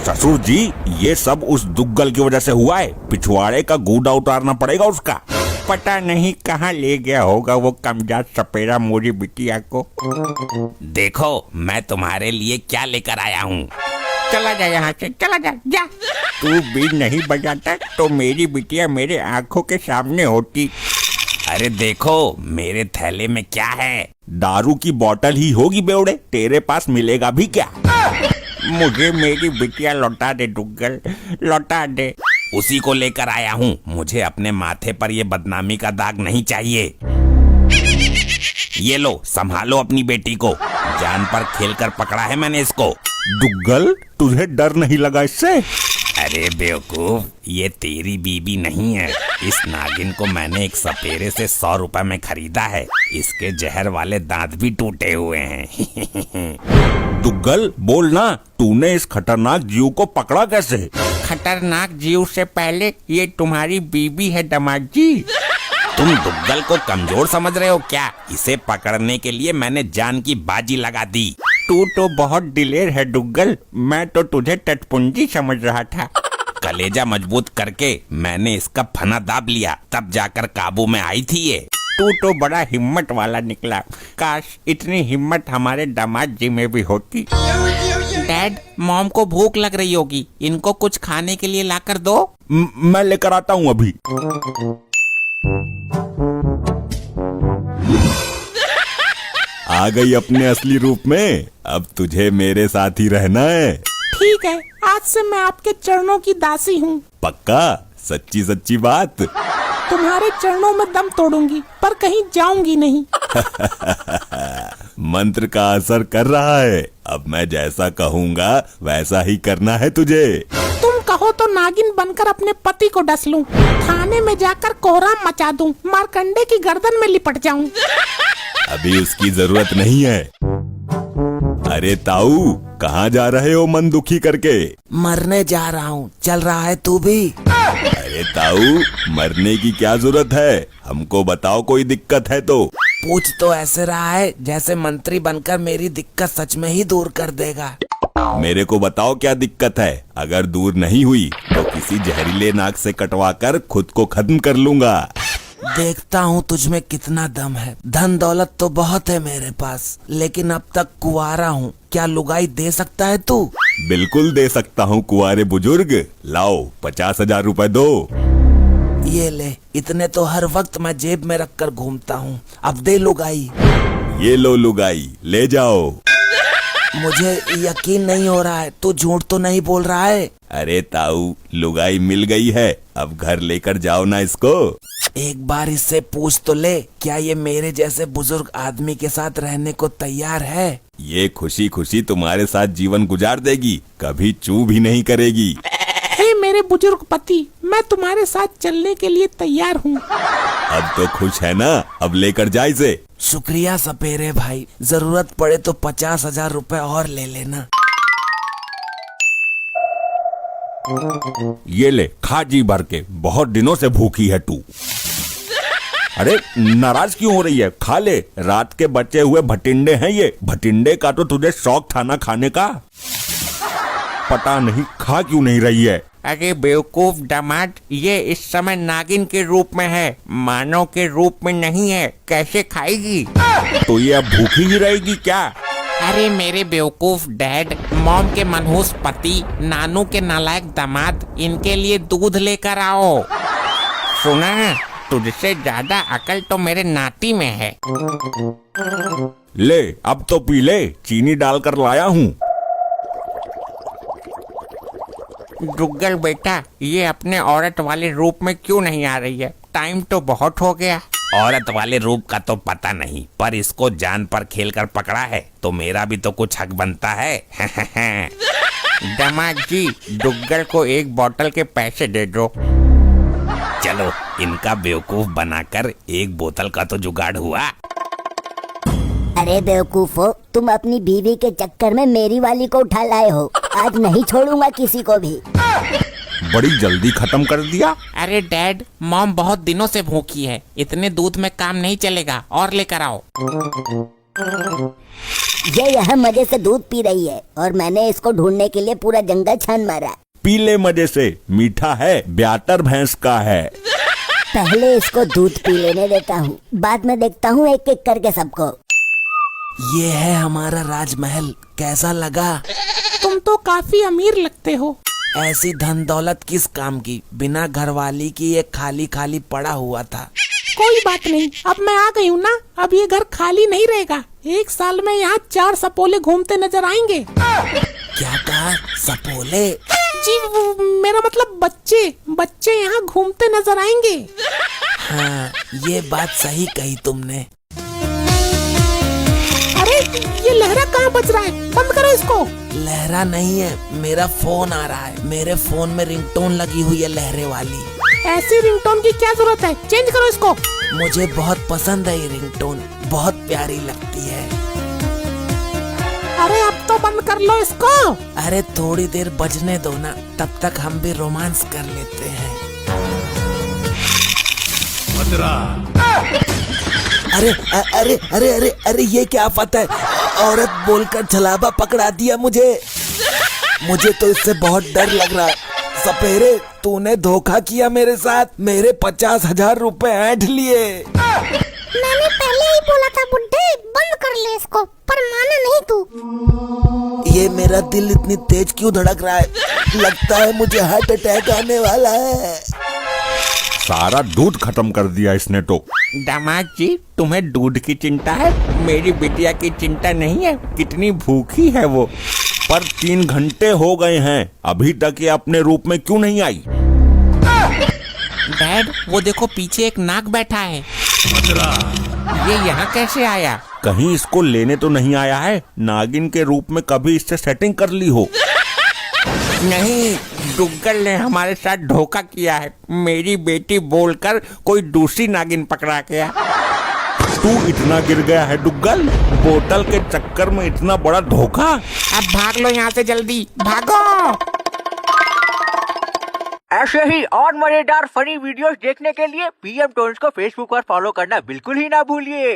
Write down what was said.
ससुर जी, ये सब उस दुग्गल की वजह से हुआ है। पिछवाड़े का गूदा उतारना पड़ेगा उसका। पता नहीं कहाँ ले गया होगा वो कमजात सपेरा मोरी बिटिया को। देखो मैं तुम्हारे लिए क्या लेकर आया हूँ। चला जा यहाँ से, चला जा, जा। तू बीन नहीं बजाता तो मेरी बिटिया मेरे आंखों के सामने होती। अरे देखो मेरे थैले में क्या है। दारू की बोतल ही होगी बेवड़े, तेरे पास मिलेगा भी क्या। मुझे मेरी बिटिया लौटा दे दुग्गल, लौटा दे। उसी को लेकर आया हूँ। मुझे अपने माथे पर ये बदनामी का दाग नहीं चाहिए। ये लो, संभालो अपनी बेटी को। जान पर खेल कर पकड़ा है मैंने इसको। दुग्गल, तुझे डर नहीं लगा इससे? अरे बेवकूफ, ये तेरी बीबी नहीं है। इस नागिन को मैंने एक सपेरे से 100 रुपए में खरीदा है। इसके जहर वाले दांत भी टूटे हुए हैं। दुग्गल बोल ना, तूने इस खतरनाक जीव को पकड़ा कैसे? खतरनाक जीव से पहले ये तुम्हारी बीबी है दामाद जी। तुम दुग्गल को कमजोर समझ रहे हो क्या? इसे पकड़ने के लिए मैंने जान की बाजी लगा दी। तू तो बहुत दिलेर है दुग्गल, मैं तो तुझे टटपुंजी समझ रहा था। कलेजा मजबूत करके मैंने इसका फना दाब लिया, तब जाकर काबू में आई थी ये। तू तो बड़ा हिम्मत वाला निकला। काश इतनी हिम्मत हमारे दामाद जी में भी होती। डैड, मॉम को भूख लग रही होगी, इनको कुछ खाने के लिए लाकर दो। मैं लेकर आता हूँ अभी। आ गई अपने असली रूप में। अब तुझे मेरे साथ ही रहना है। ठीक है, आज से मैं आपके चरणों की दासी हूँ। पक्का? सच्ची सच्ची बात? तुम्हारे चरणों में दम तोड़ूंगी, पर कहीं जाऊंगी नहीं। मंत्र का असर कर रहा है। अब मैं जैसा कहूँगा वैसा ही करना है तुझे। तुम कहो तो नागिन बनकर अपने पति को डस लूं, थाने में जाकर कोहराम मचा दूं, मारकंडे की गर्दन में लिपट जाऊं। अभी उसकी जरूरत नहीं है। अरे ताऊ, कहाँ जा रहे हो मन दुखी करके? मरने जा रहा हूँ, चल रहा है तू भी? अरे ताऊ, मरने की क्या जरूरत है? हमको बताओ कोई दिक्कत है तो। पूछ तो ऐसे रहा है जैसे मंत्री बनकर मेरी दिक्कत सच में ही दूर कर देगा। मेरे को बताओ क्या दिक्कत है। अगर दूर नहीं हुई तो किसी जहरीले नाग से कटवा कर खुद को खत्म कर लूंगा। देखता हूँ तुझ में कितना दम है। धन दौलत तो बहुत है मेरे पास, लेकिन अब तक कुंवारा हूँ। क्या लुगाई दे सकता है तू? बिल्कुल दे सकता हूँ कुंवारे बुजुर्ग। लाओ 50,000 रुपए दो। ये ले, इतने तो हर वक्त मैं जेब में रख कर घूमता हूँ। अब दे लुगाई। ये लो लुगाई, ले जाओ। मुझे यकीन नहीं हो रहा है, तू झूठ तो नहीं बोल रहा है? अरे ताऊ, लुगाई मिल गई है, अब घर लेकर जाओ ना इसको। एक बार इससे पूछ तो ले, क्या ये मेरे जैसे बुजुर्ग आदमी के साथ रहने को तैयार है? ये खुशी खुशी तुम्हारे साथ जीवन गुजार देगी, कभी चू भी नहीं करेगी। हे मेरे बुजुर्ग पति, मैं तुम्हारे साथ चलने के लिए तैयार हूँ। अब तो खुश है ना? अब लेकर जा इसे। शुक्रिया सपेरे भाई, जरूरत पड़े तो 50,000 रुपए और ले लेना। ये ले, खा जी भर के, बहुत दिनों से भूखी है तू। अरे नाराज क्यों हो रही है? खा ले, रात के बचे हुए भटिंडे हैं ये। भटिंडे का तो तुझे शौक था ना खाने का। पता नहीं खा क्यों नहीं रही है। अरे बेवकूफ दामाद, ये इस समय नागिन के रूप में है, मानव के रूप में नहीं है, कैसे खाएगी? तो ये अब भूखी ही रहेगी क्या? अरे मेरे बेवकूफ डैड, मॉम के मनहूस पति, नानू के नालायक दामाद, इनके लिए दूध लेकर आओ। सुना, तुझसे ज्यादा अकल तो मेरे नाती में है। ले, अब तो पी ले, चीनी डालकर लाया हूँ। दुग्गल बेटा, ये अपने औरत वाले रूप में क्यों नहीं आ रही है? टाइम तो बहुत हो गया। औरत वाले रूप का तो पता नहीं, पर इसको जान पर खेल कर पकड़ा है तो मेरा भी तो कुछ हक बनता है। दामाद जी, दुग्गल को एक बोतल के पैसे दे दो। चलो, इनका बेवकूफ बनाकर एक बोतल का तो जुगाड़ हुआ। अरे बेवकूफो, तुम अपनी बीवी के चक्कर में मेरी वाली को उठा लाए हो। आज नहीं छोड़ूंगा किसी को भी। बड़ी जल्दी खत्म कर दिया। अरे डैड, मॉम बहुत दिनों से भूखी है, इतने दूध में काम नहीं चलेगा, और लेकर आओ। ये यहाँ मजे से दूध पी रही है और मैंने इसको ढूंढने के लिए पूरा जंगल छान मारा। पी ले मजे से, मीठा है, ब्याटर भैंस का है। पहले इसको दूध पी लेने देता हूँ, बाद में देखता हूँ एक एक करके सबको। ये है हमारा राजमहल, कैसा लगा? तुम तो काफी अमीर लगते हो। ऐसी धन दौलत किस काम की, बिना घरवाली की ये खाली खाली पड़ा हुआ था। कोई बात नहीं, अब मैं आ गई हूँ ना, अब ये घर खाली नहीं रहेगा। 1 साल में यहाँ 4 सपोले घूमते नजर आएंगे। क्या कहा? सपोले? जी मेरा मतलब बच्चे यहाँ घूमते नजर आएंगे। हाँ, ये बात सही कही तुमने। अरे ये लहरा कहाँ बज रहा है, बंद करो इसको। लहरा नहीं है, मेरा फोन आ रहा है। मेरे फोन में रिंगटोन लगी हुई है लहरे वाली। ऐसी रिंगटोन की क्या जरूरत है, चेंज करो इसको। मुझे बहुत पसंद है ये रिंगटोन, बहुत प्यारी लगती है। अरे अब तो बंद कर लो इसको। अरे थोड़ी देर बजने दो ना, तब तक हम भी रोमांस कर लेते हैं। अरे अरे अरे अरे अरे ये क्या आफत है? औरत बोलकर छलावा पकड़ा दिया मुझे। मुझे तो इससे बहुत डर लग रहा है। सपेरे, तूने धोखा किया मेरे साथ, मेरे 50,000 रुपए ऐंठ लिए। मैंने पहले ही बोला था बुड्ढे, बंद कर ले इसको, पर माना नहीं तू। ये मेरा दिल इतनी तेज क्यों धड़क रहा है? लगता है मुझे हार्ट अटैक आने वाला है। सारा दूध खत्म कर दिया इसने तो। दामाद जी, तुम्हें दूध की चिंता है, मेरी बिटिया की चिंता नहीं है। कितनी भूखी है वो। पर 3 घंटे हो गए हैं, अभी तक ये अपने रूप में क्यों नहीं आई? डैड, वो देखो पीछे एक नाग बैठा है। ये यहाँ कैसे आया? कहीं इसको लेने तो नहीं आया है? नागिन के रूप में कभी इससे सेटिंग कर ली हो? नहीं, डुग्गल ने हमारे साथ धोखा किया है। मेरी बेटी बोलकर कोई दूसरी नागिन पकड़ा गया। तू इतना गिर गया है डुग्गल, बोतल के चक्कर में इतना बड़ा धोखा। अब भाग लो यहाँ से, जल्दी भागो। ऐसे ही और मजेदार फनी वीडियोस देखने के लिए पीएम टोन्स को फेसबुक पर फॉलो करना बिल्कुल ही ना भूलिए।